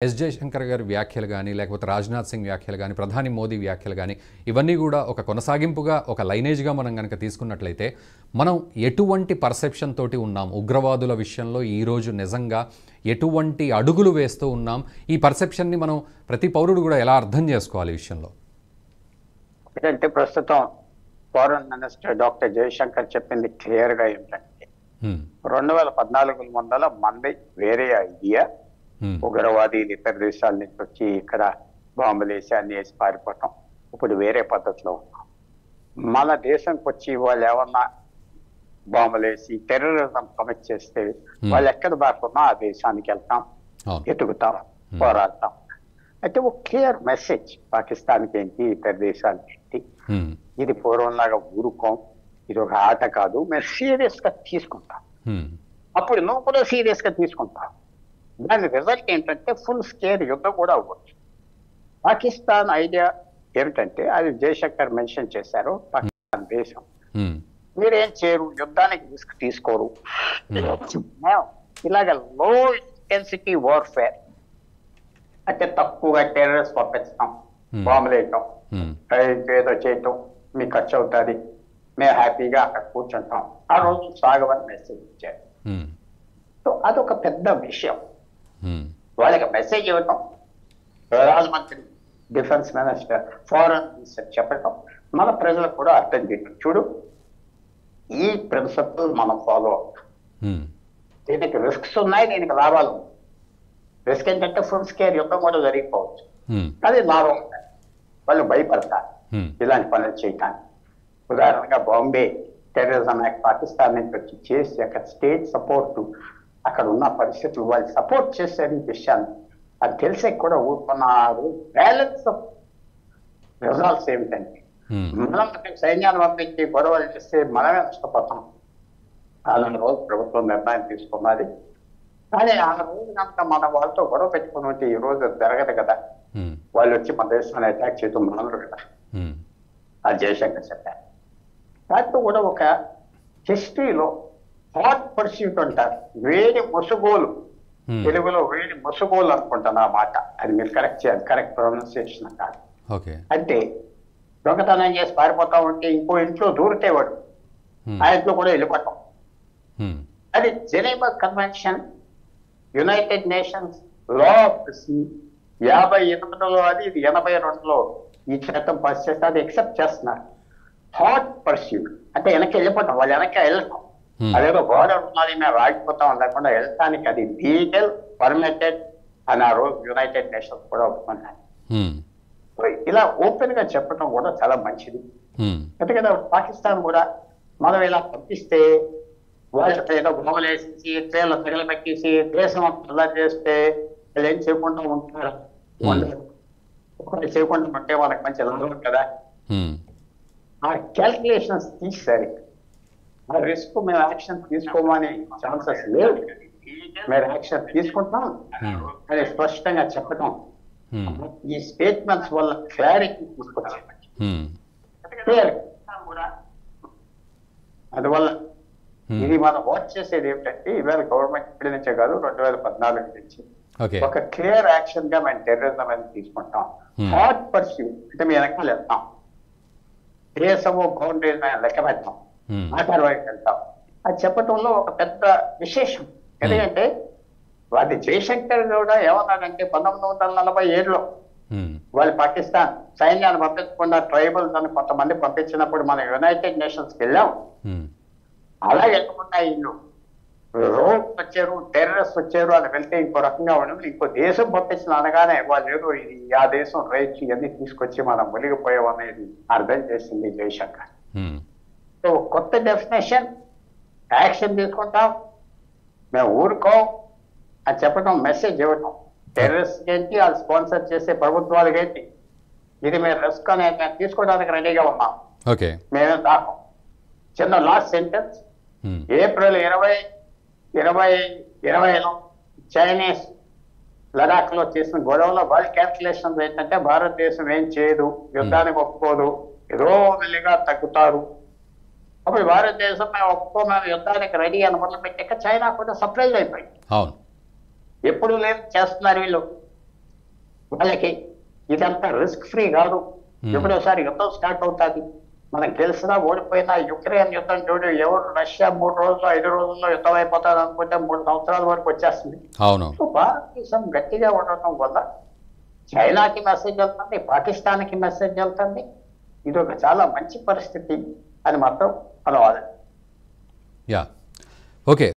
Yes Jayashankar గారి వ్యాఖ్యలు గానీ, లేకపోతే రాజ్‌నాథ్ సింగ్ వ్యాఖ్యలు గానీ, ప్రధాని మోదీ వ్యాఖ్యలు గానీ, ఇవన్నీ గూడా ఒక కొనసాగింపుగా, ఒక లైనేజ్‌గా మనం గనక తీసుకున్నట్లయితే, మనం ఎటువంటి పర్సెప్షన్ తోటి ఉన్నాం? ఉగ్రవాదుల విషయంలో ఈరోజు నిజంగా ఎటువంటి అడుగులు వేస్తూ ఉన్నాం? ఈ పర్సెప్షన్‌ని మనం ప్రతి పౌరుడు గూడా ఎలా అర్థం చేసుకోవాలి ఈ విషయంలో? ఏంటంటే ప్రస్తుతం ఫారెన్ మినిస్టర్ డాక్టర్ జయశంకర్ చెప్పింది క్లియర్‌గా ఏంటంటే, 2014 ముందల మనది వేరే ఐడియా. ఉగ్రవాదీలు ఇతర దేశాల నుంచి వచ్చి ఇక్కడ బాంబులు వేసి అన్ని వేసి పారిపోవటం. ఇప్పుడు వేరే పద్ధతిలో ఉన్నాం. మన దేశంకి వచ్చి వాళ్ళు ఏమన్నా బాంబులు వేసి టెర్రరిజం కమిట్ చేస్తే వాళ్ళు ఎక్కడ బాగున్నా ఆ దేశానికి వెళ్తాం, ఎతుకుతాం, పోరాడతాం. అయితే ఒక క్లియర్ మెసేజ్ పాకిస్తాన్కి ఏంటి, ఇతర దానికి ఏంటి, ఇది పూర్వంలాగా ఊరుకోం, ఇది ఒక ఆట కాదు, మేము సీరియస్ గా తీసుకుంటాం. అప్పుడు నువ్వు కూడా సీరియస్ గా తీసుకుంటావు. దాని రిజల్ట్ ఏంటంటే ఫుల్ స్కేర్ యుద్ధం కూడా అవ్వచ్చు. పాకిస్తాన్ ఐడియా ఏమిటంటే, అది జయశంకర్ మెన్షన్ చేశారు, పాకిస్తాన్ దేశం మీరేం చేయరు, యుద్ధానికి రిస్క్ తీసుకోరు, ఇలాగ లో ఇంటెన్సిటీ వార్ఫేర్ అంటే తక్కువగా టెర్రరిస్ట్ పంపిస్తాం, బాంబులు వేయటం, ఏదో చేయటం, మీకు ఖర్చు అవుతుంది, మేము హ్యాపీగా అక్కడ కూర్చుంటాం, ఆ రోజు సాగవని మెసేజ్ ఇచ్చారు. సో అదొక పెద్ద విషయం. వాళ్ళకి మెసేజ్ ఇవ్వటం, ప్రధానమంత్రి, డిఫెన్స్ మినిస్టర్, ఫారెన్ మినిస్టర్ చెప్పటం, మన ప్రజలకు కూడా అర్థం చేయటం, చూడు ఈ ప్రిన్సిపల్ మనం ఫాలో అవుతాం, దీనికి రిస్క్స్ ఉన్నాయి, దీనికి లాభాలు ఉన్నాయి. రిస్క్ ఏంటంటే ఫుల్ స్కేర్ యుద్ధం కూడా జరిగిపోవచ్చు, అది లాభం ఉంటుంది. వాళ్ళు భయపడతారు ఇలాంటి పనులు చేయటానికి. ఉదాహరణగా బాంబే టెర్రరిజం యాక్ట్ పాకిస్తాన్ నుంచి వచ్చి చేసి అక్కడ స్టేట్ సపోర్ట్, అక్కడ ఉన్న పరిస్థితులు వాళ్ళు సపోర్ట్ చేసే విషయాన్ని అది తెలిసే కూడా ఊరుకున్నారు. బ్యాలెన్స్ ఆఫ్ రిజల్ట్స్ ఏమిటంటే, మనం సైన్యాన్ని పంపించి గొడవలు చేస్తే మనమే నష్టపోతాం. అలాంటి రోజు ప్రభుత్వం నిర్ణయం తీసుకున్నది. కానీ ఆ రోజు కనుక మన వాళ్ళతో గొడవ పెట్టుకుని ఉంటే ఈ రోజు జరగదు కదా. వాళ్ళు వచ్చి మన దేశాన్ని అటాక్ చేయడం మనరు కదా. అది జయశంకర్ చెప్పారు. దాంట్లో కూడా ఒక హిస్టరీలో హాట్ పర్స్యూట్ అంటారు, వేడి ముసుగోలు, తెలుగులో వేడి ముసుగోలు అనుకుంటాను ఆ మాట, అది మీరు కరెక్ట్ చేయాలి, కరెక్ట్ ప్రొనౌన్సియేషన్ కాదు. అంటే దొంగతనం చేసి పారిపోతా ఉంటే ఇంకో ఇంట్లో దూరితేవాడు, ఆ ఇంట్లో కూడా వెళ్ళిపోతాం. అది Geneva convention, United Nations law of the sea 58లో అది, ఇది 82లో ఈ చట్టం పాస్ చేస్తే అది ఎక్సెప్ట్ చేస్తున్నారు. హాట్ పర్స్యూట్ అంటే వెనక్కి వెళ్ళిపోతాం, వాళ్ళు వెనక్కి వెళ్తాం, అదేదో గోడ ఉన్నది మేము రాగిపోతాం లేకుండా వెళ్తానికి అది లీగల్, పర్మిటెడ్ అని ఆ రోజు యునైటెడ్ నేషన్స్ కూడా ఒప్పుకున్నారు. ఇలా ఓపెన్ గా చెప్పడం కూడా చాలా మంచిది. ఎందుకంటే పాకిస్తాన్ కూడా మనం ఇలా పంపిస్తే వాళ్ళతో ఏదో బొమ్మలు వేసేసి ట్రైన్లో తగలబెట్టేసి దేశం అలా చేస్తే వాళ్ళు ఏం చేయకుండా ఉంటారు, చేయకుండా ఉంటే వాళ్ళకి మంచి లాభం కదా. ఆ క్యాల్కులేషన్స్ తీసేసరి ఆ రిస్క్ మేము యాక్షన్ తీసుకోమని ఛాన్సెస్ లేవు, మీరు యాక్షన్ తీసుకుంటాం అని స్పష్టంగా చెప్పడం, ఈ స్టేట్మెంట్స్ వల్ల క్లారిటీ తీసుకొచ్చాయి. అందువల్ల ఇది మనం వాచ్ చేసేది ఏమిటంటే, ఇవాళ గవర్నమెంట్ ఇప్పటి నుంచే కాదు 2014 నుంచి ఒక క్లియర్ యాక్షన్ గా మేము టెర్రరిజం అని తీసుకుంటాం. హాట్ పర్స్యూట్ అంటే మేము వెనకాల వెళ్తాం, దేశము బౌండరీస్ మేము లెక్క పెడతాం, ఆఖరి వైపు వెళ్తాం. అది చెప్పటంలో ఒక పెద్ద విశేషం. ఎందుకంటే అది జయశంకర్ కూడా ఏమన్నాడంటే 1947లో వాళ్ళు పాకిస్తాన్ సైన్యాన్ని పంపించకుండా ట్రైబల్స్ అని కొంతమంది పంపించినప్పుడు మనం యునైటెడ్ నేషన్స్కి వెళ్ళాం. అలా వెళ్ళకుండా వీళ్ళు రోడ్ వచ్చారు, టెర్రరిస్ట్ వచ్చారు అని వెళ్తే ఇంకో రకంగా ఉండదు, ఇంకో దేశం పంపించిన అనగానే వాళ్ళు ఏదో ఇది ఆ దేశం రైట్స్ ఇవన్నీ తీసుకొచ్చి మనం మునిగిపోయామనేది అర్థం చేసింది జయశంకర్. సో కొత్త డెఫినేషన్, యాక్షన్ తీసుకుంటాం, మేము ఊరుకోం అని చెప్పడం, మెసేజ్ ఇవ్వటం, టెర్రరిస్ట్ ఏంటి, వాళ్ళు స్పాన్సర్ చేసే ప్రభుత్వాలకు ఏంటి, ఇది మేము రిస్క్ అనేది మేము తీసుకోవడానికి రెడీగా ఉన్నాం, మేమే దాకం. చిన్న లాస్ట్ సెంటెన్స్, ఏప్రిల్ 2020లో చైనీస్ లడాక్ లో చేసిన గొడవలో వాళ్ళ క్యాల్కులేషన్స్ ఏంటంటే, భారతదేశం ఏం చేయదు, యుద్ధానికి ఒప్పుకోదు, ఏదో మెల్లిగా తగ్గుతారు. అప్పుడు భారతదేశం మేము ఒప్పుకోమని యుద్ధానికి రెడీ అని మొదలు పెట్టాక చైనా కూడా సర్ప్రైజ్ అయిపోయింది. ఎప్పుడు లేదు చేస్తున్నారు వీళ్ళు, వాళ్ళకి ఇదంతా రిస్క్ ఫ్రీ కాదు. ఎప్పుడోసారి యుద్ధం స్టార్ట్ అవుతుంది. మనకు గెలిచినా ఓడిపోయినా యుక్రెయిన్ యుద్ధం చూడు, ఎవరు రష్యా 3 రోజులు 5 రోజుల్లో యుద్ధం అయిపోతుంది అనుకుంటే 3 సంవత్సరాల వరకు వచ్చేస్తుంది. అవును. సో భారతదేశం గట్టిగా ఉండటం వల్ల చైనాకి మెసేజ్ వెళ్తుంది, పాకిస్తాన్కి మెసేజ్ వెళ్తుంది. ఇది ఒక చాలా మంచి పరిస్థితి అని మాత్రం మనం యా ఓకే.